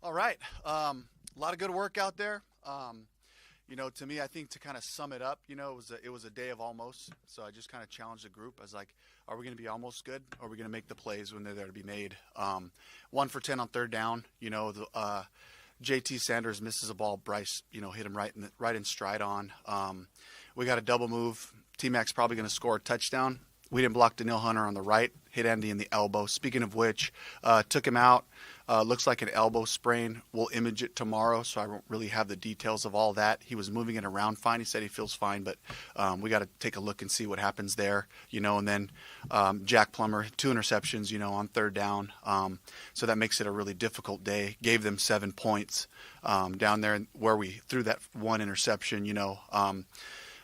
All right. A lot of good work out there. To me, I think to kind of sum it up, it was a day of almost. So I just kind of challenged the group. I was like, are we going to be almost good? Or are we going to make the plays when they're there to be made? 1 for 10 on third down. JT Sanders misses a ball. Bryce, hit him right in stride on. We got a double move. T-Mac's probably going to score a touchdown. We didn't block Daniil Hunter on the right. Hit Andy in the elbow. Speaking of which, took him out. Looks like an elbow sprain. We'll image it tomorrow, so I won't really have the details of all that. He was moving it around fine. He said he feels fine, but we got to take a look and see what happens there. And then Jack Plummer, 2 interceptions, on third down. So that makes it a really difficult day. Gave them 7 points down there where we threw that 1 interception,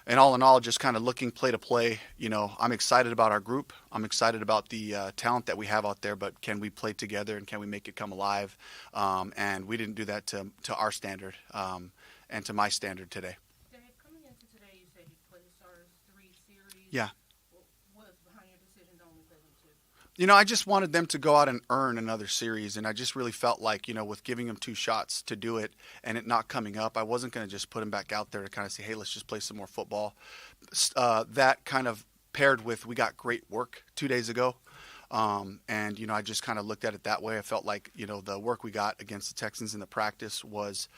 And all in all, just kind of looking play to play, I'm excited about our group. I'm excited about the talent that we have out there, but can we play together and can we make it come alive? And we didn't do that to our standard and to my standard today. Derrick, coming into today, you said you played the starters 3 series. Yeah. What was behind your decision to only play them 2? I just wanted them to go out and earn another series, and I just really felt like, with giving them 2 shots to do it and it not coming up, I wasn't going to just put them back out there to kind of say, hey, let's just play some more football. That kind of paired with we got great work 2 days ago, and, I just kind of looked at it that way. I felt like, the work we got against the Texans in the practice was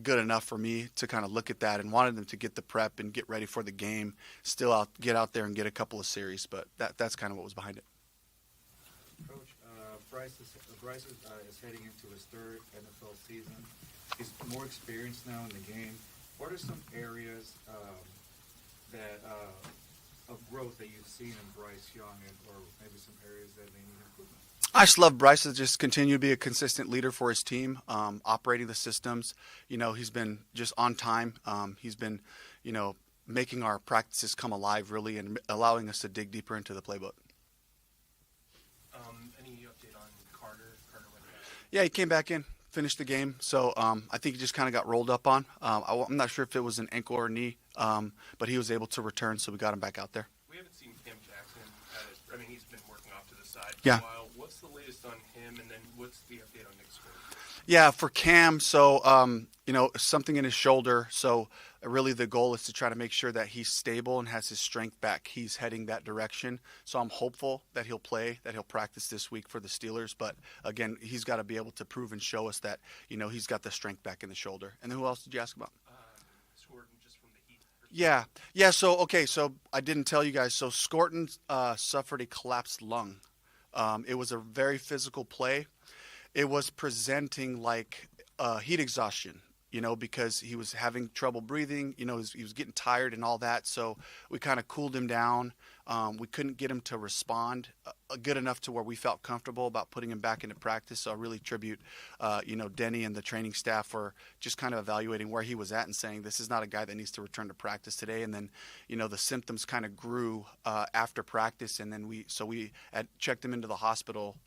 good enough for me to kind of look at that and wanted them to get the prep and get ready for the game, get out there and get a couple of series. But that's kind of what was behind it. Coach, Bryce is heading into his 3rd NFL season. He's more experienced now in the game. What are some areas of growth that you've seen in Bryce Young, or maybe some areas that they need improvement? I just love Bryce to just continue to be a consistent leader for his team, operating the systems. He's been just on time. He's been, making our practices come alive, really, and allowing us to dig deeper into the playbook. Any update on Carter? Yeah, he came back in, finished the game. So I think he just kind of got rolled up on. I'm not sure if it was an ankle or knee, but he was able to return, so we got him back out there. We haven't seen Cam Jackson. He's been working off to the side for Yeah. a while. What's the latest on him, and then what's the update on Nick Scorton? Yeah, for Cam, so, something in his shoulder. So really the goal is to try to make sure that he's stable and has his strength back. He's heading that direction. So I'm hopeful that he'll play, that he'll practice this week for the Steelers. But again, he's got to be able to prove and show us that, he's got the strength back in the shoulder. And then who else did you ask about? Scorton, just from the Heat. Yeah. So I didn't tell you guys. So Scorton suffered a collapsed lung. It was a very physical play. It was presenting like heat exhaustion, because he was having trouble breathing. He was getting tired and all that. So we kind of cooled him down. We couldn't get him to respond good enough to where we felt comfortable about putting him back into practice. So I really tribute, Denny and the training staff for just kind of evaluating where he was at and saying, this is not a guy that needs to return to practice today. And then, the symptoms kind of grew after practice. And then we had checked him into the hospital.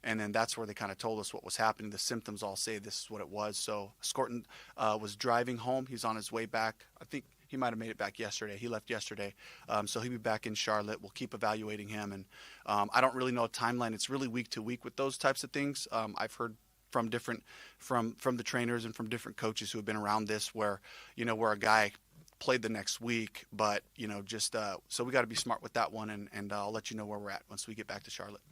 And then that's where they kind of told us what was happening. The symptoms all say this is what it was. So Scorton was driving home. He's on his way back. I think he might have made it back yesterday. He left yesterday. So he'll be back in Charlotte. We'll keep evaluating him. And I don't really know a timeline. It's really week to week with those types of things. I've heard from the trainers and from different coaches who have been around this where a guy played the next week. But, so we got to be smart with that one. And I'll let you know where we're at once we get back to Charlotte.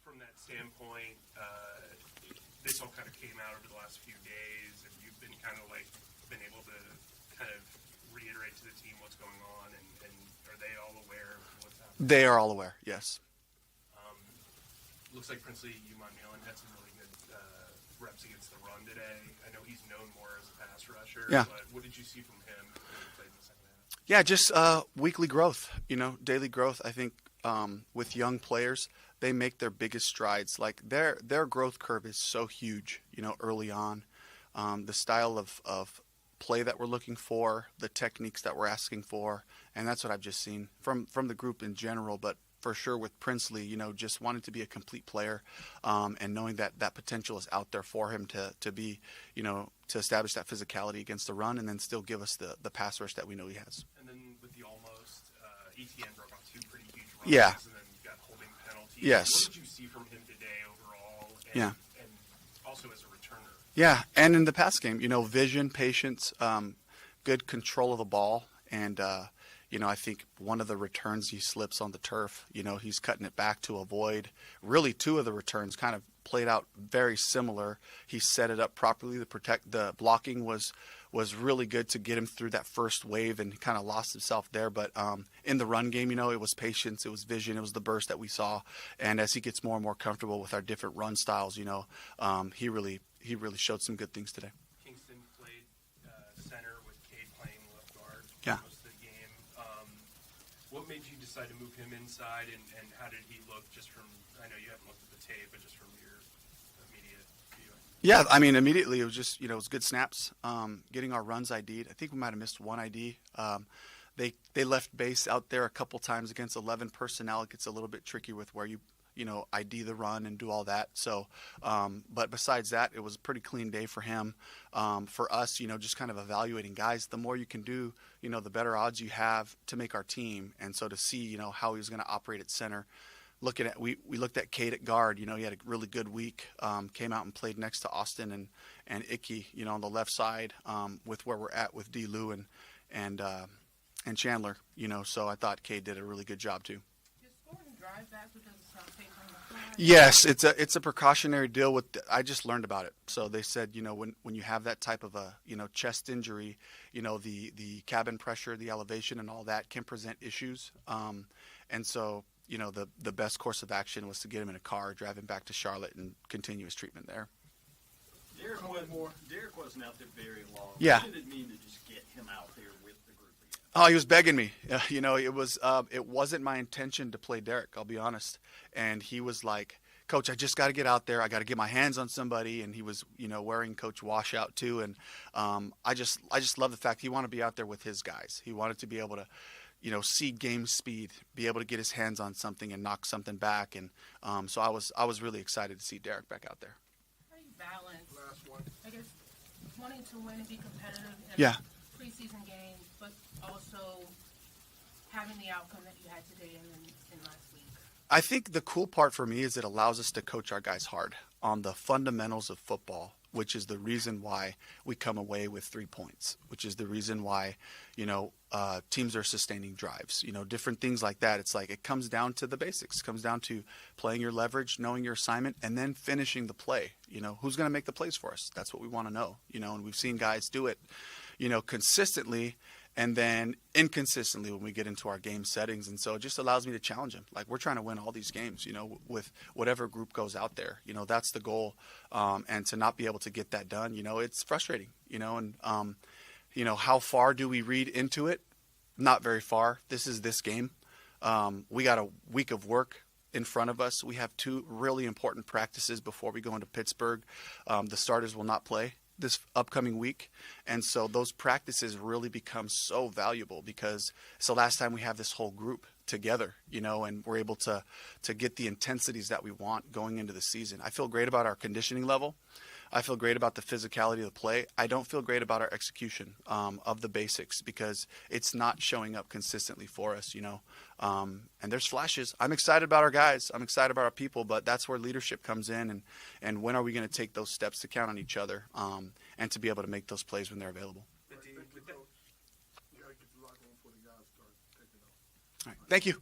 From that standpoint, this all kind of came out over the last few days, and you've been been able to kind of reiterate to the team what's going on, and are they all aware of what's happening? They are all aware, yes. Looks like Princely Umon-Milan had some really good reps against the run today. I know he's known more as a pass rusher, Yeah. But what did you see from him when he played in the second half? Yeah, just weekly growth, daily growth. I think with young players, they make their biggest strides. Like their growth curve is so huge, early on. The style of play that we're looking for, the techniques that we're asking for, and that's what I've just seen from the group in general, but for sure with Princely, just wanting to be a complete player, and knowing that potential is out there for him to be, to establish that physicality against the run and then still give us the pass rush that we know he has. And then with the almost, ETN broke off 2 pretty huge runs, Yeah. and then you got holding penalties. Yes. What did you see from him today overall? Yeah. And also as a returner, Yeah, and in the pass game, vision, patience, good control of the ball, and I think one of the returns he slips on the turf. He's cutting it back to avoid. Really, two of the returns kind of played out very similar. He set it up properly. The blocking was really good to get him through that first wave, and he kind of lost himself there. But in the run game, it was patience, it was vision, it was the burst that we saw. And as he gets more and more comfortable with our different run styles, he really showed some good things today. Kingston played center with Cade playing left guard Yeah. most of the game. What made you decide to move him inside, and how did he look just from, I know you haven't looked at the tape, but just from your immediate viewing? Yeah, I mean, immediately it was just, it was good snaps, getting our runs ID'd. I think we might have missed one ID. They left base out there a couple times against 11 personnel. It gets a little bit tricky with where you ID the run and do all that. So, but besides that, it was a pretty clean day for him. For us, just kind of evaluating guys. The more you can do, the better odds you have to make our team. And so to see, how he was going to operate at center. We looked at Cade at guard. He had a really good week. Came out and played next to Austin and Icky, on the left side, with where we're at with D. Lou and Chandler. So I thought Cade did a really good job too. Did Scorton drive back because it's not safe on the fly? Yes, it's a precautionary deal with. I just learned about it. So they said, when you have that type of a chest injury, the cabin pressure, the elevation, and all that can present issues. And so the best course of action was to get him in a car, drive him back to Charlotte, and continue his treatment there. Derrick wasn't out there very long. Yeah. What did it mean to just get him out there with the group again? Oh, he was begging me. It wasn't my intention to play Derrick, I'll be honest. And he was like, Coach, I just got to get out there. I got to get my hands on somebody. And he was, wearing Coach Washout too. And I just love the fact he wanted to be out there with his guys. He wanted to be able to, see game speed, be able to get his hands on something and knock something back. And so I was really excited to see Derrick back out there. How do you balance, I guess, wanting to win and be competitive in Yeah. a preseason game, but also having the outcome that you had today and last week? I think the cool part for me is it allows us to coach our guys hard on the fundamentals of football, which is the reason why we come away with 3 points, which is the reason why, teams are sustaining drives, different things like that. It's like it comes down to the basics. It comes down to playing your leverage, knowing your assignment, and then finishing the play. Who's going to make the plays for us? That's what we want to know, and we've seen guys do it, consistently and then inconsistently when we get into our game settings. And so it just allows me to challenge him. Like, we're trying to win all these games, with whatever group goes out there. That's the goal. And to not be able to get that done, it's frustrating, and, how far do we read into it? Not very far. This is this game. We got a week of work in front of us. We have 2 really important practices before we go into Pittsburgh. The starters will not play this upcoming week, and so those practices really become so valuable because it's the last time we have this whole group together, and we're able to get the intensities that we want going into the season. I feel great about our conditioning level. I feel great about the physicality of the play. I don't feel great about our execution of the basics because it's not showing up consistently for us, and there's flashes. I'm excited about our guys. I'm excited about our people, but that's where leadership comes in, and when are we going to take those steps to count on each other and to be able to make those plays when they're available. All right. Thank you.